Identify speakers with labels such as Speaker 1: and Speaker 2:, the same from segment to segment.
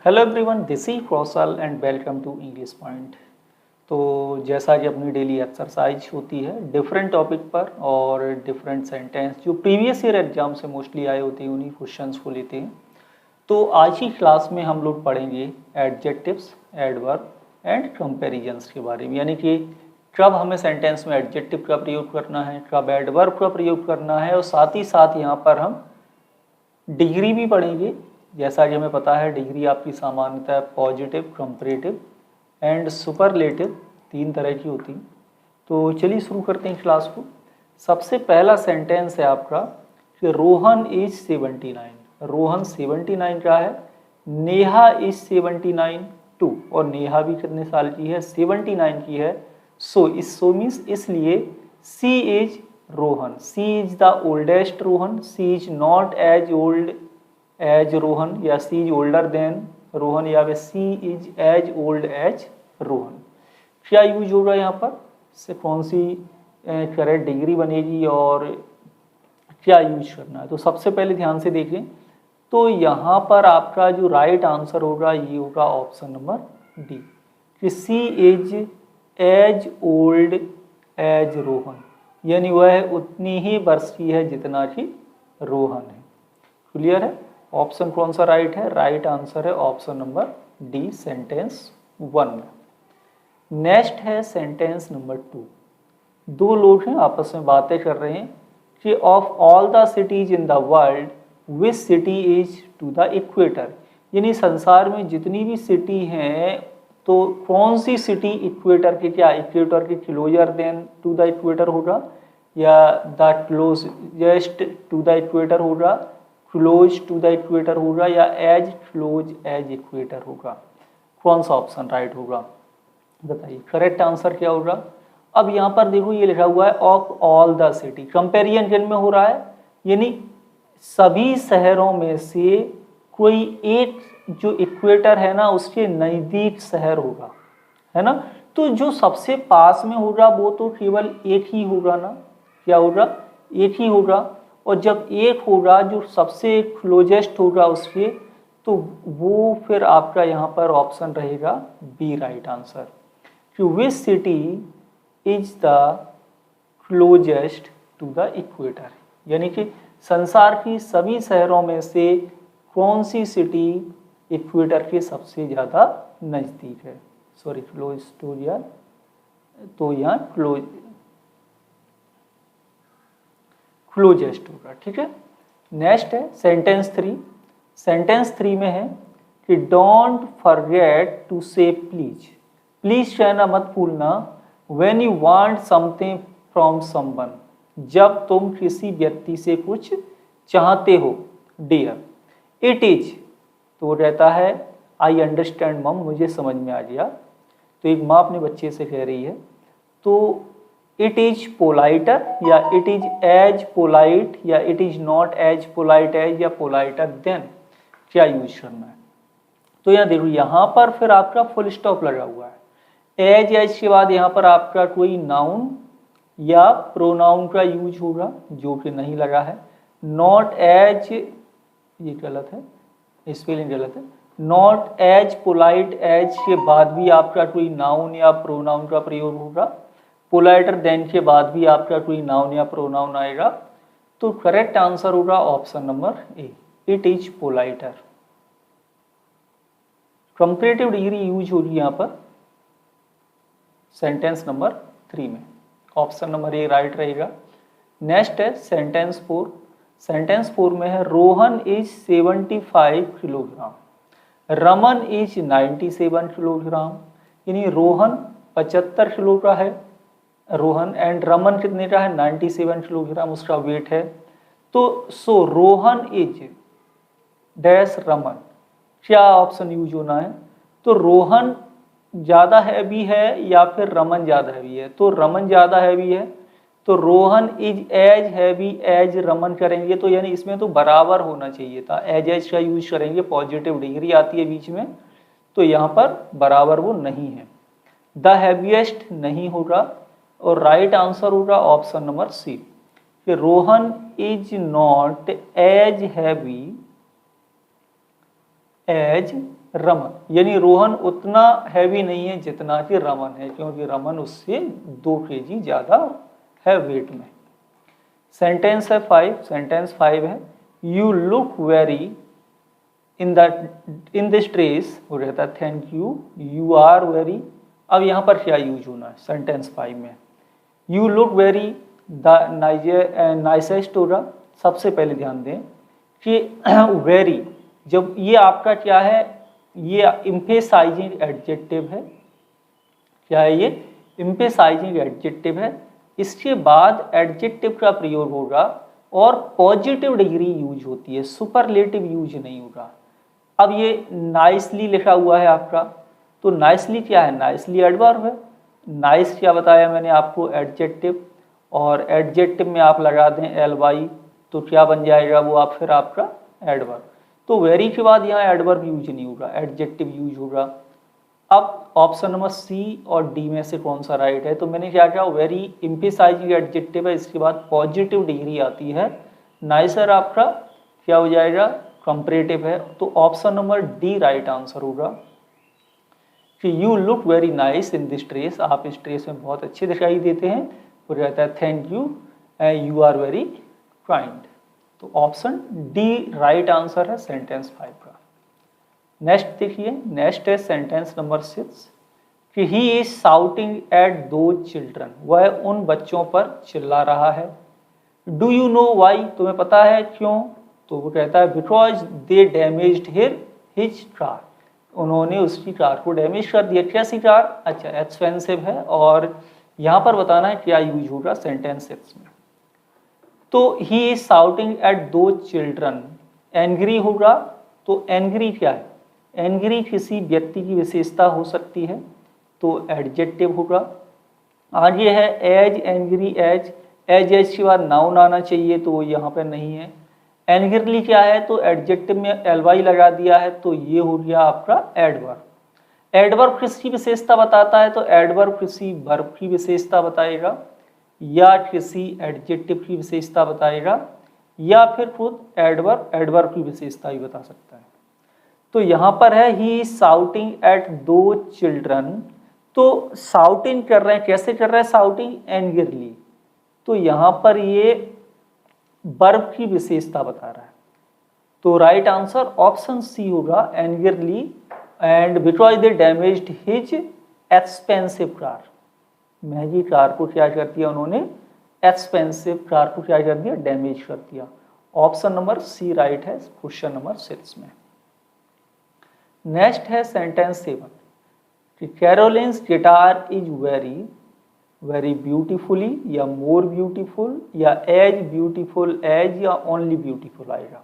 Speaker 1: Hello everyone, this is Kaushal and welcome to English point. तो जैसा कि अपनी डेली एक्सरसाइज होती है डिफरेंट टॉपिक पर और डिफरेंट सेंटेंस जो प्रीवियस ईयर एग्जाम से मोस्टली आए होते हैं उन्हीं क्वेश्चंस को लेते हैं। तो आज की क्लास में हम लोग पढ़ेंगे एडजेक्टिव्स, एडवर्ब एंड कंपैरिजंस के बारे में, यानी कि कब हमें सेंटेंस में एडजेक्टिव का प्रयोग करना है, कब एडवर्ब का प्रयोग करना है, और साथ ही साथ यहाँ पर हम डिग्री भी पढ़ेंगे। जैसा कि हमें पता है डिग्री आपकी सामान्यतः पॉजिटिव, कंपैरेटिव एंड सुपरलेटिव 3 तरह की होती। तो चलिए शुरू करते हैं क्लास को। सबसे पहला सेंटेंस है आपका कि रोहन इज 79। रोहन 79 का है। नेहा इज 79 टू, और नेहा भी कितने साल की है? 79 की है। सो मीन्स इसलिए she is Rohan, she is the oldest Rohan, she is not as old as Rohan, या she is older than Rohan, या फिर she is as old as Rohan. क्या यूज होगा यहाँ पर? से कौन सी करेक्ट डिग्री बनेगी और क्या यूज करना है? तो सबसे पहले ध्यान से देखें तो यहाँ पर आपका जो राइट आंसर होगा ये होगा ऑप्शन नंबर डी, कि she is as old as Rohan, यानी वह उतनी ही वर्ष की है जितना कि रोहन है। क्लियर है? ऑप्शन कौन सा राइट है? राइट आंसर है ऑप्शन नंबर डी, सेंटेंस 1 में। नेक्स्ट है सेंटेंस नंबर 2। दो लोग हैं आपस में बातें कर रहे हैं कि of all the cities in the world which city is to the equator, यानी संसार में जितनी भी सिटी हैं तो कौन सी सिटी इक्वेटर के, क्या इक्वेटर के closer than to the equator होगा, या the closest to the equator होगा, क्लोज टू द इक्वेटर होगा, या एज क्लोज एज इक्वेटर होगा? कौन सा ऑप्शन राइट होगा बताइए। करेक्ट आंसर क्या होगा? अब यहाँ पर देखो ये लिखा हुआ है of all the city, comparison किन में हो रहा है, यानी सभी शहरों में से कोई एक जो इक्वेटर है ना उसके नज़दीक शहर होगा, है ना। तो जो सबसे पास में होगा वो तो केवल एक ही होगा ना, क्या होगा? एक ही होगा। और जब एक होगा जो सबसे क्लोजेस्ट होगा उसके, तो वो फिर आपका यहाँ पर ऑप्शन रहेगा बी, राइट आंसर, कि which city is the closest to the equator, यानी कि संसार की सभी शहरों में से कौन सी सिटी इक्वेटर के सबसे ज़्यादा नज़दीक है। सॉरी, क्लोज टू, या तो यहाँ क्लोजेस्ट होगा। ठीक है। नेक्स्ट है सेंटेंस 3। सेंटेंस 3 में है कि डोंट फॉरगेट टू से प्लीज। प्लीज कहना मत भूलना when you want something from someone, जब तुम किसी व्यक्ति से कुछ चाहते हो। डियर, इट इज, तो रहता है आई अंडरस्टैंड मम, मुझे समझ में आ गया। तो एक माँ अपने बच्चे से कह रही है, तो इट इज पोलाइटर, या इट इज एज पोलाइट, या it is not as polite as, या पोलाइटर देन, क्या यूज करना है? तो यहाँ देखो यहाँ पर फिर आपका फुल स्टॉप लगा हुआ है। एज के बाद यहाँ पर आपका कोई नाउन या प्रोनाउन का यूज होगा जो कि नहीं लगा है। नॉट एज, ये गलत है, स्पेलिंग गलत है। नॉट एज पोलाइट एज के बाद भी आपका कोई नाउन या प्रोनाउन का प्रयोग होगा। पोलाइटर देन के बाद भी आपका कोई नाउन या प्रोनाउन आएगा। तो करेक्ट आंसर होगा option number A, it is politer. Comparative degree use होगी यहाँ पर सेंटेंस नंबर 3 में। ऑप्शन नंबर ए राइट रहेगा। नेक्स्ट है सेंटेंस 4। सेंटेंस 4 में है Rohan is 75 kilogram, Raman is 97 kilogram, यानी रोहन 75 किलो का है रोहन, एंड रमन कितने का है? 97 किलोग्राम उसका वेट है। तो सो रोहन इज डैश रमन, क्या ऑप्शन यूज होना है? तो रोहन ज़्यादा हैवी है या फिर रमन ज़्यादा हैवी है? तो रमन ज़्यादा हैवी है, तो Rohan is as heavy as Raman करेंगे, तो यानी इसमें तो बराबर होना चाहिए था। एज का यूज करेंगे, पॉजिटिव डिग्री आती है बीच में, तो यहाँ पर बराबर वो नहीं है। द हैवीएस्ट नहीं होगा, और राइट आंसर होगा ऑप्शन नंबर सी, कि Rohan is not as heavy as Raman, यानी रोहन उतना हैवी नहीं है जितना कि रमन है, क्योंकि रमन उससे 2 kg ज़्यादा है वेट में। सेंटेंस है 5, सेंटेंस 5 है you look very in this dress, हो रहता है थैंक यू आर वेरी। अब यहाँ पर क्या यूज होना है सेंटेंस 5 में, you look very the nicest होगा। सबसे पहले ध्यान दें कि वेरी, जब ये आपका क्या है, ये इम्फेसाइजिंग एडजेक्टिव है। क्या है ये? इम्फेसाइजिंग एडजेक्टिव है। इसके बाद एडजेक्टिव का प्रयोग होगा और पॉजिटिव डिग्री यूज होती है, सुपरलेटिव यूज नहीं होगा। अब ये नाइसली लिखा हुआ है आपका, तो नाइसली क्या है? नाइसली एडवर्ब है। नाइस क्या बताया मैंने आपको? एडजेक्टिव, और एडजेक्टिव में आप लगा दें ly, तो क्या बन जाएगा वो? आप फिर आपका एडवर्ब। तो वेरी के बाद यहाँ एडवर्ब यूज नहीं होगा, एडजेक्टिव यूज होगा। अब ऑप्शन नंबर सी और डी में से कौन सा राइट है? तो मैंने क्या किया, वेरी एम्फेसाइजिंग एडजेक्टिव है, इसके बाद पॉजिटिव डिग्री आती है। नाइसर आपका क्या हो जाएगा? कंपैरेटिव है। तो option number D right answer होगा कि you look very nice in this dress, आप इस ड्रेस में बहुत अच्छे दिखाई देते हैं। वो रहता है thank you you are very kind. तो ऑप्शन डी राइट आंसर है सेंटेंस 5 का। नेक्स्ट देखिए, नेक्स्ट है सेंटेंस नंबर 6 कि ही इज शाउटिंग एट दो चिल्ड्रन, वह उन बच्चों पर चिल्ला रहा है। डू यू नो वाई, तुम्हें पता है क्यों? तो वो कहता है because they damaged his car, उन्होंने उसकी कार को डैमेज कर दिया। कैसी कार? अच्छा, एक्सपेंसिव है, और यहाँ पर बताना है क्या यूज होगा सेंटेंस 6 में। तो ही इज शाउटिंग एट दो चिल्ड्रन, एंग्री होगा। तो एंग्री क्या है? एंग्री किसी व्यक्ति की विशेषता हो सकती है, तो एडजेक्टिव होगा। आगे है एज एंग्री एज, एज के बाद नाउन आना चाहिए, तो वो यहाँ पर नहीं है। एंग्रीली क्या है? तो एडजेक्टिव में ly लगा दिया है, तो ये हो गया आपका एडवर्ब। एडवर्ब किसकी विशेषता बताता है? तो एडवर्ब किसी वर्ब की विशेषता बताएगा, या किसी एडजेक्टिव की विशेषता बताएगा, या फिर खुद एडवर्ब की विशेषता ही बता सकता है। तो यहाँ पर है ही शाउटिंग एट दो चिल्ड्रन, तो शाउटिंग कर रहे हैं, कैसे कर रहे हैं शाउटिंग? एंग्रीली। तो यहाँ पर ये वर्ब की विशेषता बता रहा है, तो राइट आंसर ऑप्शन सी होगा angrily, and because they damaged his expensive car, महंगी कार को क्या कर दिया उन्होंने? एक्सपेंसिव कार को क्या कर दिया? डैमेज कर दिया। ऑप्शन नंबर सी राइट है क्वेश्चन नंबर 6 में। नेक्स्ट है सेंटेंस 7 कि Caroline's guitar is very beautifully, या मोर ब्यूटीफुल, या एज ब्यूटीफुल एज, या ओनली ब्यूटीफुल आएगा।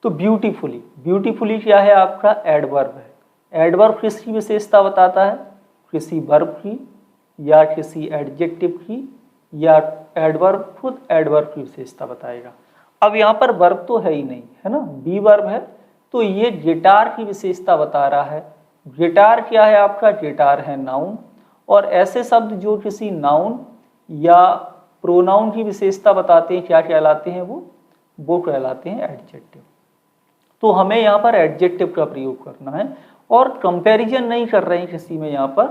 Speaker 1: तो ब्यूटीफुली क्या है? आपका एडवर्ब है। एडवर्ब किसकी विशेषता बताता है? किसी वर्ब की, या किसी एडजेक्टिव की, या एडवर्ब खुद एडवर्ब की विशेषता बताएगा। अब यहाँ पर वर्ब तो है ही नहीं, है ना, बी वर्ब है, तो ये गिटार की विशेषता बता रहा है। गिटार क्या है आपका? गिटार है नाउन, और ऐसे शब्द जो किसी नाउन या प्रोनाउन की विशेषता बताते हैं क्या कहलाते हैं? वो कहलाते हैं एडजेक्टिव। तो हमें यहाँ पर एडजेक्टिव का प्रयोग करना है, और कंपैरिजन नहीं कर रहे हैं किसी में यहाँ पर।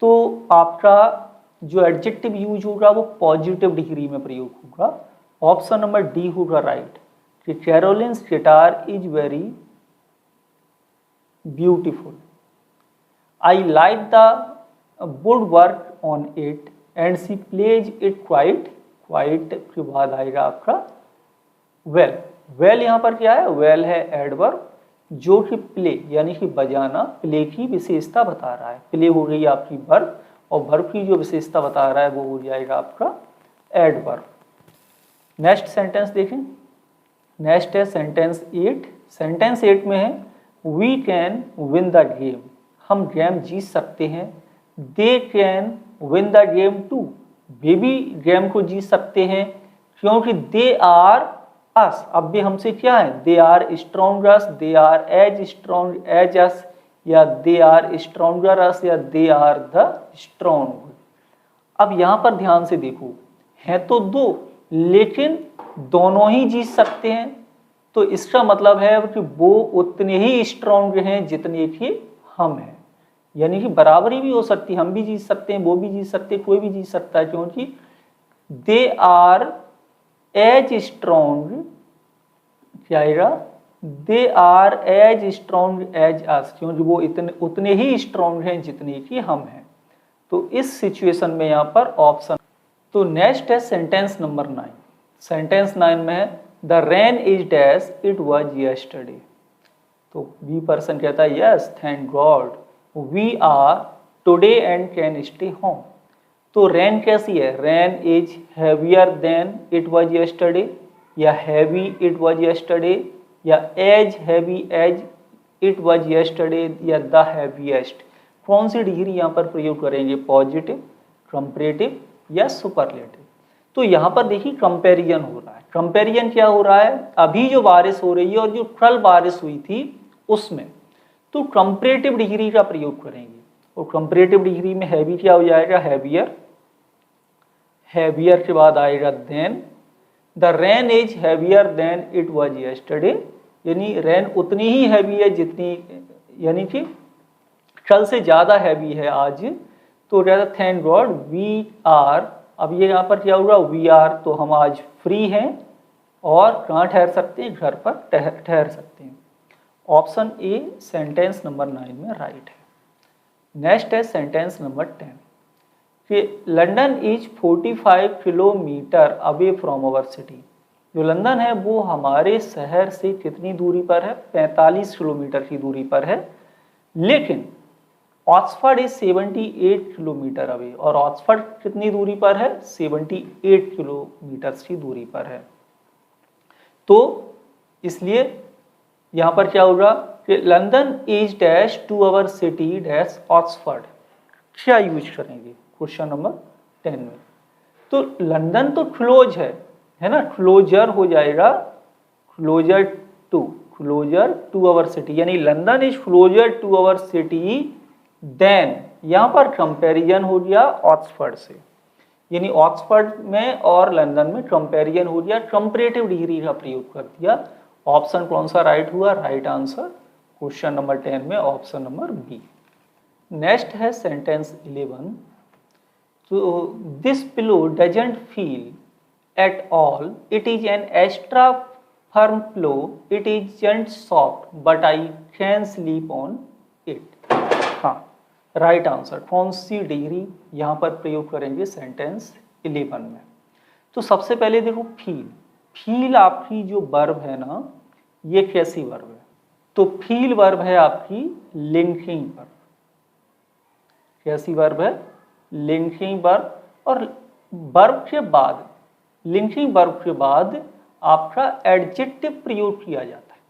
Speaker 1: तो आपका जो एडजेक्टिव यूज होगा वो पॉजिटिव डिग्री में प्रयोग होगा। ऑप्शन नंबर डी होगा राइट कि Caroline's guitar is very beautiful, I like the wood work on it and she plays it quite के बाद आएगा आपका वेल यहाँ पर क्या है? वेल है एडवर्ब, जो कि प्ले यानी कि बजाना, प्ले की विशेषता बता रहा है। प्ले हो गई आपकी वर्ब, और वर्ब की जो विशेषता बता रहा है वो हो जाएगा आपका एडवर्ब। नेक्स्ट सेंटेंस देखें, नेक्स्ट है सेंटेंस 8। सेंटेंस 8 में है we can win the game, हम गेम जीत सकते हैं। They can win the game too, वे भी गेम को जीत सकते हैं, क्योंकि दे आर अस, अब भी हमसे क्या है? They are stronger, they are as strong as us, या दे आर स्ट्रॉन्गर अस, या दे आर द स्ट्रॉन्ग। अब यहाँ पर ध्यान से देखो, हैं तो दो, लेकिन दोनों ही जीत सकते हैं। तो इसका मतलब है कि वो उतने ही स्ट्रांग हैं जितने कि हम हैं, यानी कि बराबरी भी हो सकती है, हम भी जीत सकते हैं, वो भी जीत सकते हैं, कोई भी जीत सकता है, क्योंकि दे आर एज स्ट्रांग, क्या आएगा, they are as strong as us, क्योंकि वो इतने उतने ही स्ट्रांग हैं जितने कि हम हैं। तो इस सिचुएशन में यहाँ पर ऑप्शन। तो नेक्स्ट है सेंटेंस नंबर 9। सेंटेंस 9 में है the rain is dash it was yesterday. तो बी पर्सन कहता है yes thank God we are today and can stay home. तो रेन कैसी है, rain is heavier than it was yesterday, या हैवी इट वाज यस्टरडे, या as heavy as it was yesterday, या the heaviest. कौन सी डिग्री यहाँ पर प्रयोग करेंगे, पॉजिटिव, कंपैरेटिव या सुपरलेटिव। तो यहाँ पर देखिए कंपैरिजन हो रहा है। कंपैरिजन क्या हो रहा है, अभी जो बारिश हो रही है और जो कल बारिश हुई थी उसमें, तो कंपैरेटिव डिग्री का प्रयोग करेंगे। और कंपैरेटिव डिग्री में हैवी क्या हो जाएगा, हैवियर, हैवियर के बाद आएगा than, the rain is heavier than it was yesterday, यानी रेन उतनी ही हैवी है जितनी, यानी कि कल से ज़्यादा हैवी है आज। तो कहता थैंक गॉड वी आर, अब ये यहाँ पर क्या होगा, वी आर, तो हम आज फ्री हैं और कहाँ ठहर सकते हैं, घर पर ठहर सकते हैं। ऑप्शन ए सेंटेंस नंबर 9 में राइट है। नेक्स्ट है सेंटेंस नंबर 10 कि London is 45 kilometre away from our city. जो लंदन है वो हमारे शहर से कितनी दूरी पर है, 45 किलोमीटर की दूरी पर है, लेकिन ऑक्सफर्ड इज 78 किलोमीटर अवे, और ऑक्सफर्ड कितनी दूरी पर है, 78 किलोमीटर की दूरी पर है। तो इसलिए यहाँ पर क्या होगा कि London is dash to our city dash Oxford, क्या यूज करेंगे क्वेश्चन नंबर 10 में। तो लंदन तो क्लोज है ना, क्लोजर हो जाएगा, क्लोजर टू आवर सिटी, यानी London is closer to our city than, यहाँ पर कंपैरिजन हो गया ऑक्सफर्ड से, यानी ऑक्सफर्ड में और लंदन में कंपैरिजन हो गया, कंपैरेटिव डिग्री का प्रयोग कर दिया। ऑप्शन कौन सा राइट हुआ, राइट आंसर क्वेश्चन नंबर 10 में ऑप्शन नंबर बी। नेक्स्ट है सेंटेंस 11। तो this pillow doesn't feel at all, it is an extra firm pillow, it isn't soft but I can sleep on it. हाँ right answer, कौन सी degree यहाँ पर प्रयोग करेंगे सेंटेंस 11 में। तो सबसे पहले देखो फील, फील आपकी जो वर्ब है ना, ये कैसी वर्ब है, तो फील वर्ब है आपकी लिंकिंग वर्ब। कैसी वर्ब है, लिंकिंग वर्ब, और वर्ब के बाद, लिंकिंग वर्ब के बाद आपका एडजेक्टिव प्रयोग किया जाता है।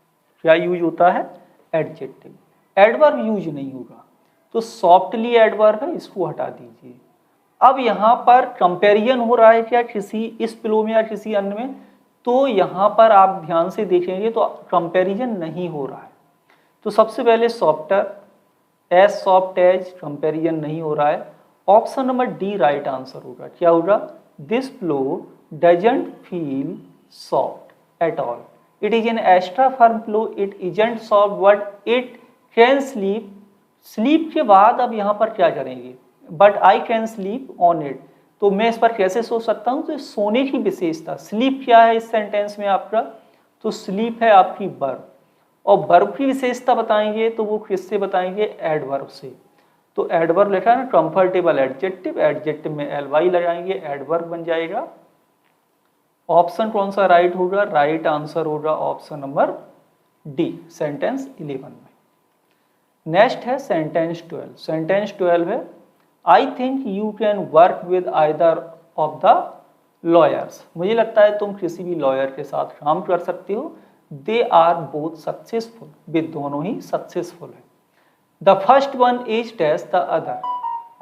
Speaker 1: क्या यूज होता है, एडजेक्टिव, एडवर्ब यूज नहीं होगा। तो सॉफ्टली एडवर्ब है, इसको हटा दीजिए। अब यहाँ पर कंपैरिजन हो रहा है क्या किसी इस पिलो में या किसी अन्य में, तो यहाँ पर आप ध्यान से देखेंगे तो कंपैरिजन नहीं हो रहा है। तो सबसे पहले softer, as soft as, comparison नहीं हो रहा है। Option number D right answer होगा। क्या होगा, this pillow doesn't feel soft at all, it is an extra firm pillow, it isn't soft but it can sleep. Sleep के बाद अब यहाँ पर क्या करेंगे, but I can sleep on it, तो मैं इस पर कैसे सो सकता हूँ। तो सोने की विशेषता, स्लीप क्या है इस सेंटेंस में आपका, तो स्लीप है आपकी वर्ब, और वर्ब की विशेषता बताएंगे तो वो किससे बताएंगे, एडवर्ब से। तो एडवर्ब लिखा है ना, कंफर्टेबल एडजेक्टिव, एडजेक्टिव में एलवाई लगाएंगे, एडवर्ब बन जाएगा। ऑप्शन कौन सा राइट होगा, राइट आंसर होगा ऑप्शन नंबर डी सेंटेंस 11 में। नेक्स्ट है सेंटेंस 12। सेंटेंस 12 है I think you can work with either of the lawyers. मुझे लगता है तुम किसी भी लॉयर के साथ काम कर सकते हो। दे आर बोथ सक्सेसफुल, वे दोनों ही सक्सेसफुल है। The first one is dash the other,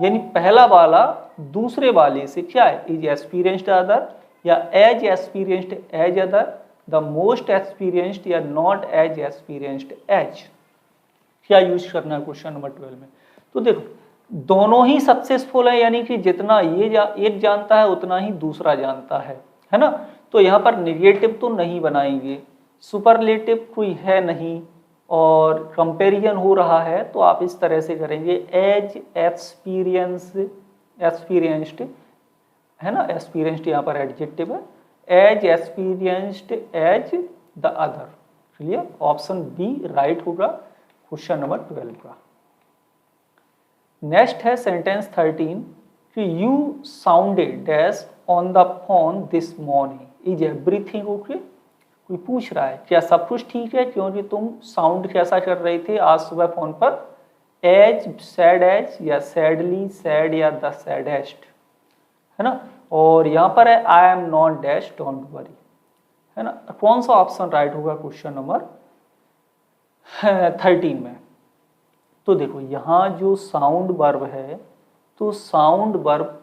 Speaker 1: यानी पहला वाला दूसरे वाले से क्या है, इज एक्सपीरियंस्ड अदर, या as experienced as other, the most experienced, या नॉट एज एक्सपीरियंस्ड एज। क्या यूज करना है क्वेश्चन नंबर 12 में। तो देखो दोनों ही सक्सेसफुल है, यानी कि जितना ये एक जानता है उतना ही दूसरा जानता है ना। तो यहाँ पर निगेटिव तो नहीं बनाएंगे, सुपरलेटिव कोई है नहीं और कंपेरिजन हो रहा है, तो आप इस तरह से करेंगे एज एक्सपीरियंस्ड, है ना, एक्सपीरियंस्ड यहाँ पर एडजेक्टिव है, as experienced as the other. Clear, option B right होगा क्वेश्चन नंबर 12 का। नेक्स्ट है सेंटेंस 13 कि you sounded dash on the phone this morning, is everything okay. कोई पूछ रहा है क्या सब कुछ ठीक है, क्योंकि तुम साउंड कैसा कर रहे थे आज सुबह फोन पर, एज, सैड एज, या सैडली, सैड, या द सैडेस्ट, है ना। और यहाँ पर है I am not dash don't worry, है ना। कौन सा ऑप्शन राइट होगा क्वेश्चन नंबर 13 में। तो देखो यहाँ जो साउंड वर्ब है, तो साउंड वर्ब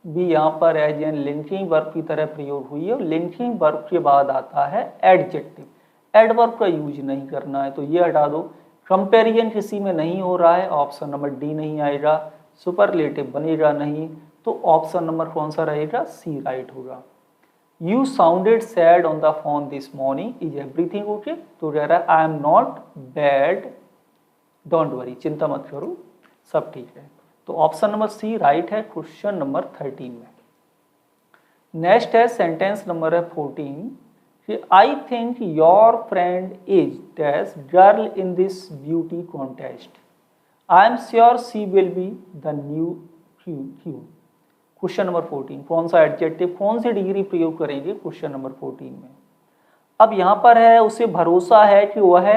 Speaker 1: भी यहाँ पर एज एन लिंकिंग वर्ब की तरह प्रयोग हुई है, और लिंकिंग वर्ब के बाद आता है एडजेक्टिव। एडवर्ब का यूज नहीं करना है, तो ये हटा दो। कंपेरिजन किसी में नहीं हो रहा है, ऑप्शन नंबर डी नहीं आएगा। सुपरलेटिव बनेगा नहीं, तो ऑप्शन नंबर कौन सा रहेगा, सी राइट होगा। You sounded sad on the phone this morning, is everything okay, तो कह रहा है I am not bad don't worry, चिंता मत करो सब ठीक है। तो ऑप्शन नंबर सी राइट है क्वेश्चन नंबर 13 में। नेक्स्ट है सेंटेंस नंबर है 14 कि I think your friend is dash girl in this beauty contest, I am sure she will be the new Q. Question number 14 कौन सा adjective, कौन सी degree प्रयोग करेंगे क्वेश्चन नंबर 14 में। अब यहाँ पर है उसे भरोसा है कि वह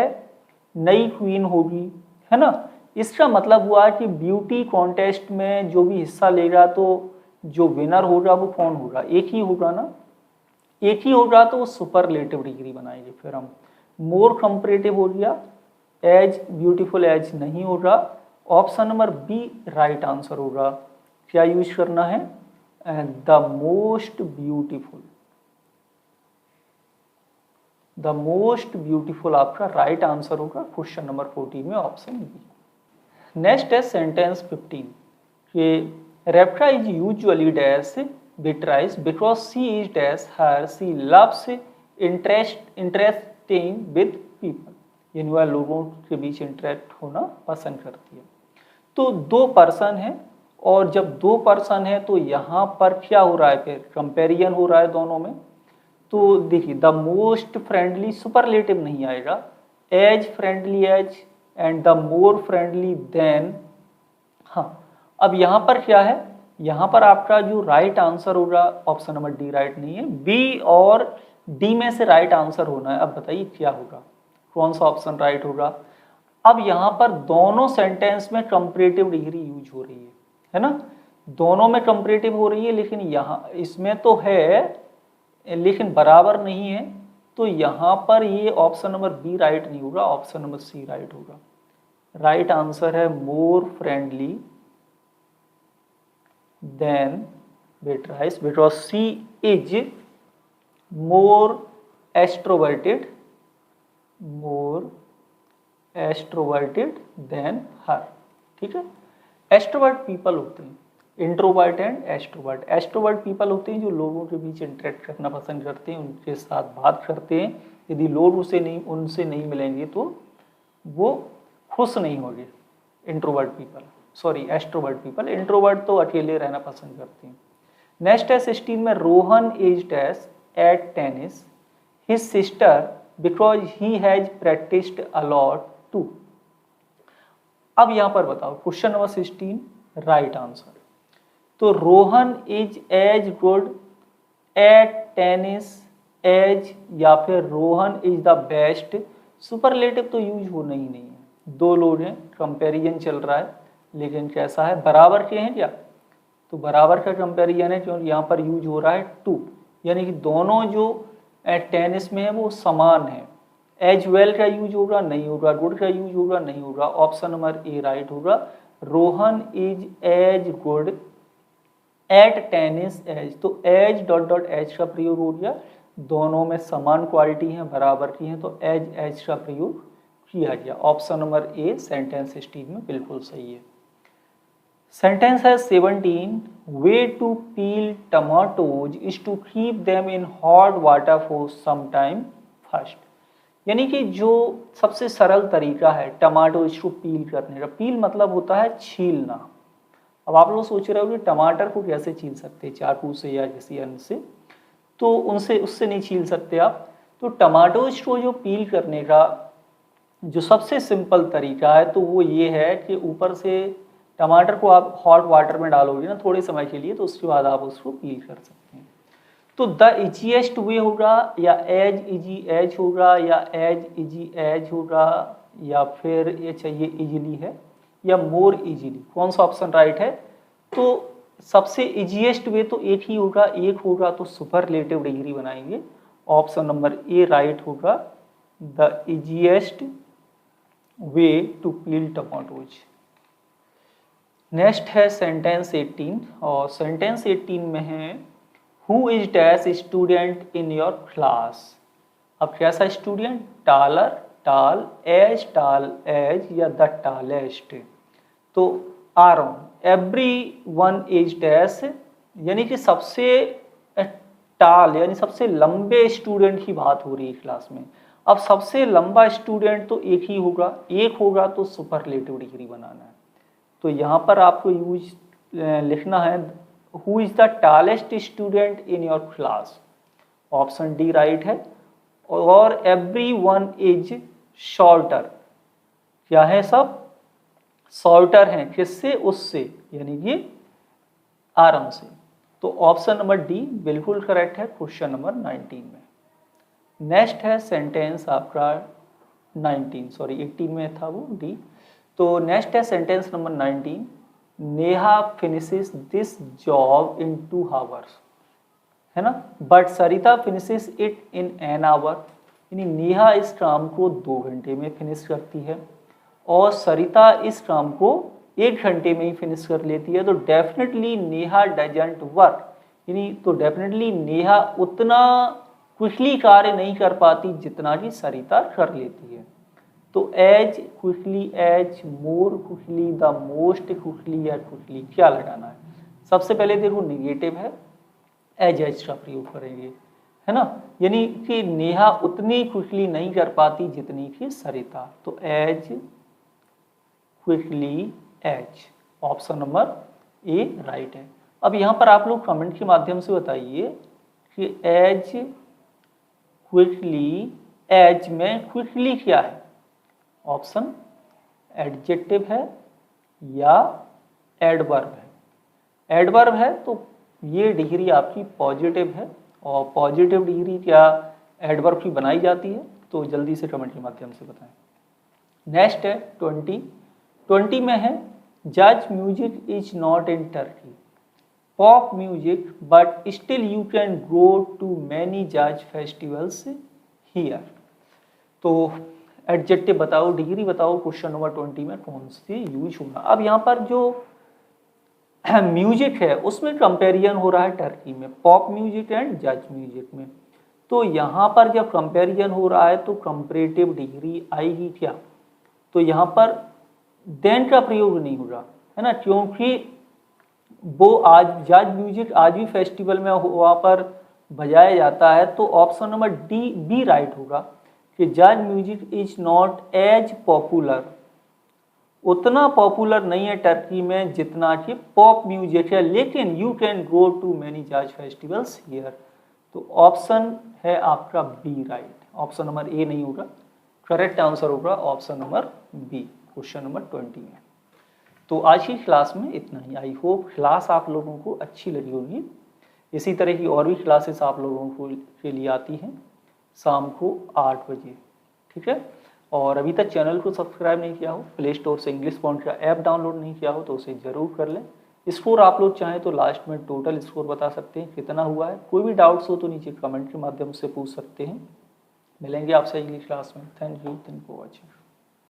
Speaker 1: नई क्वीन होगी, है ना। इसका मतलब हुआ कि ब्यूटी कॉन्टेस्ट में जो भी हिस्सा लेगा तो जो विनर होगा वो कौन होगा, एक ही होगा ना, एक ही होगा, तो वो सुपरलेटिव डिग्री बनाएंगे। फिर हम मोर कंपैरेटिव हो गया, एज ब्यूटीफुल एज नहीं होगा, option number B right answer होगा। क्या यूज करना है, the most beautiful, the most beautiful आपका राइट आंसर होगा क्वेश्चन नंबर 14 में, ऑप्शन बी। नेक्स्ट है सेंटेंस 15 कि Rebecca is usually dash Beatrice because she is dash her, she loves interesting with people, यानी वह लोगों के बीच इंटरेक्ट होना पसंद करती है। तो दो पर्सन है, और जब दो पर्सन है तो यहाँ पर क्या हो रहा है, फिर कंपेरिजन हो रहा है दोनों में। तो देखिए द मोस्ट फ्रेंडली, सुपरलेटिव नहीं आएगा, as friendly as and the more friendly than. हाँ, अब यहाँ पर क्या है, यहाँ पर आपका जो राइट आंसर होगा ऑप्शन नंबर डी राइट नहीं है, बी और डी में से राइट आंसर होना है। अब बताइए क्या होगा, कौन सा ऑप्शन राइट होगा। अब यहाँ पर दोनों सेंटेंस में कंपैरेटिव डिग्री यूज हो रही है ना, दोनों में कंपैरेटिव हो रही है, लेकिन यहाँ इसमें तो है लेकिन बराबर नहीं है, तो यहाँ पर ये ऑप्शन नंबर बी राइट नहीं होगा, ऑप्शन नंबर सी राइट होगा। राइट आंसर है more friendly than Beatrice because she is more extroverted, more extroverted than her. ठीक है, एक्सट्रोवर्ट पीपल होते हैं, introvert and extrovert. Extrovert people होते हैं जो लोगों के बीच इंटरेक्ट करना पसंद करते हैं, उनके साथ बात करते हैं, यदि लोग उनसे नहीं मिलेंगे तो वो खुश नहीं होंगे। Introvert people, sorry extrovert people, introvert तो अकेले रहना पसंद करते हैं। नेक्स्ट है 16 में Rohan is dash at tennis his sister because he has practised a lot too. अब यहाँ पर बताओ क्वेश्चन नंबर 16 राइट आंसर। तो Rohan is as good at tennis as, या फिर Rohan is the best. Superlative तो यूज होना ही नहीं है, दो लोग हैं, कंपैरिजन चल रहा है, लेकिन कैसा है, बराबर के हैं क्या, तो बराबर का कंपैरिजन है, क्योंकि यहाँ पर यूज हो रहा है टू, यानी कि दोनों जो टेनिस में है वो समान है। एज वेल का यूज होगा नहीं होगा, गुड का यूज होगा नहीं होगा, ऑप्शन नंबर ए राइट होगा। Rohan is as good at tennis as, तो एज डॉट डॉट एज का प्रयोग हो गया, दोनों में समान क्वालिटी है, बराबर की है, तो एज एज का प्रयोग किया गया। ऑप्शन नंबर ए सेंटेंस 16 में बिल्कुल सही है। सेंटेंस है 17 way to peel tomatoes is to keep them in hot water for some time first. यानी कि जो सबसे सरल तरीका है टमाटो को पील करने का, पील मतलब होता है छीलना। अब आप लोग सोच रहे हो कि टमाटर को कैसे छील सकते हैं, चाकू से या किसी अन्य से, तो उससे नहीं छील सकते आप। तो टमाटोज को जो पील करने का जो सबसे सिंपल तरीका है तो वो ये है कि ऊपर से टमाटर को आप हॉट वाटर में डालोगे ना थोड़े समय के लिए, तो उसके बाद आप उसको पील कर सकते हैं। तो द इजीएस्ट वे होगा, या एज इजी एज होगा, या एज इजी एज होगा, या फिर ये चाहिए इजीली है, या मोर इजीली, कौन सा ऑप्शन राइट है? तो सबसे इजीएस्ट वे तो एक ही होगा, एक होगा तो सुपरलेटिव डिग्री बनाएंगे, ऑप्शन नंबर ए राइट होगा, the easiest way to peel tomatoes. Next है सेंटेंस 18, और सेंटेंस 18 में है who is dash student in your class. अब कैसा स्टूडेंट? टालर, टाल, एज या द टालेस्ट। तो Arun everyone is dash, यानी कि सबसे टाल यानी सबसे लंबे स्टूडेंट की बात हो रही है क्लास में। अब सबसे लंबा स्टूडेंट तो एक ही होगा, एक होगा तो सुपरलेटिव डिग्री बनाना है। तो यहाँ पर आपको यूज लिखना है who is the tallest student in your class, option D right है। और एवरी वन इज शॉर्टर, क्या है सब? शॉर्टर हैं, किससे? उससे, यानी कि आराम से। तो ऑप्शन नंबर डी बिल्कुल करेक्ट है क्वेश्चन नंबर 19 में। नेक्स्ट है सेंटेंस आपका 18 में था वो डी। तो नेक्स्ट है sentence number 19, Neha finishes this job in 2 hours, है ना, but Sarita finishes it in an hour. यानी नेहा इस काम को 2 घंटे में फिनिश करती है और सरिता इस काम को 1 घंटे में ही फिनिश कर लेती है। तो डेफिनेटली नेहा डजंट वर्क, यानी तो डेफिनेटली नेहा उतना क्विकली कार्य नहीं कर पाती जितना कि सरिता कर लेती है। तो as quickly, as more quickly, the most quickly या क्विकली, क्या लगाना है? सबसे पहले देखो निगेटिव है, एज का प्रयोग करेंगे, है ना, यानी कि नेहा उतनी क्विकली नहीं कर पाती जितनी कि सरिता। तो as quickly as, option number A right है। अब यहाँ पर आप लोग कमेंट के माध्यम से बताइए कि एज क्विकली एज में क्विकली क्या है? ऑप्शन एडजेक्टिव है या एडवर्ब है? एडवर्ब है तो ये डिग्री आपकी पॉजिटिव है, और पॉजिटिव डिग्री क्या एडवर्ब की बनाई जाती है? तो जल्दी से कमेंट के माध्यम से बताएं। नेक्स्ट है 20 में है jazz music is not in Turkey pop music but still you can go to many jazz festivals here. तो एडजेक्टिव बताओ, डिग्री बताओ, क्वेश्चन नंबर 20 में कौन सी यूज होगा। अब यहाँ पर जो म्यूजिक है उसमें कंपेरिजन हो रहा है टर्की में, पॉप म्यूजिक एंड जज म्यूजिक में। तो यहाँ पर जब कंपेरिजन हो रहा है तो कंपैरेटिव डिग्री आएगी क्या? तो यहाँ पर देन का प्रयोग नहीं होगा, है ना, क्योंकि वो आज जज म्यूजिक आज भी फेस्टिवल में वहाँ पर बजाया जाता है। तो option number D B right होगा कि jazz music is not as popular, उतना पॉपुलर नहीं है टर्की में जितना कि पॉप म्यूजिक है, लेकिन you can go to many jazz festivals here. तो ऑप्शन है आपका B right, option number A नहीं होगा, करेक्ट आंसर होगा option number B question number 20 में। तो आज की क्लास में इतना ही। आई होप क्लास आप लोगों को अच्छी लगी होगी। इसी तरह की और भी क्लासेस आप लोगों को के लिए आती हैं शाम को 8 बजे, ठीक है। और अभी तक चैनल को सब्सक्राइब नहीं किया हो, प्ले स्टोर से इंग्लिश पॉइंट का ऐप डाउनलोड नहीं किया हो तो उसे ज़रूर कर लें। स्कोर आप लोग चाहें तो लास्ट में टोटल स्कोर बता सकते हैं कितना हुआ है। कोई भी डाउट्स हो तो नीचे कमेंट के माध्यम से पूछ सकते हैं। मिलेंगे आपसे अगली क्लास में। Thank you for watching.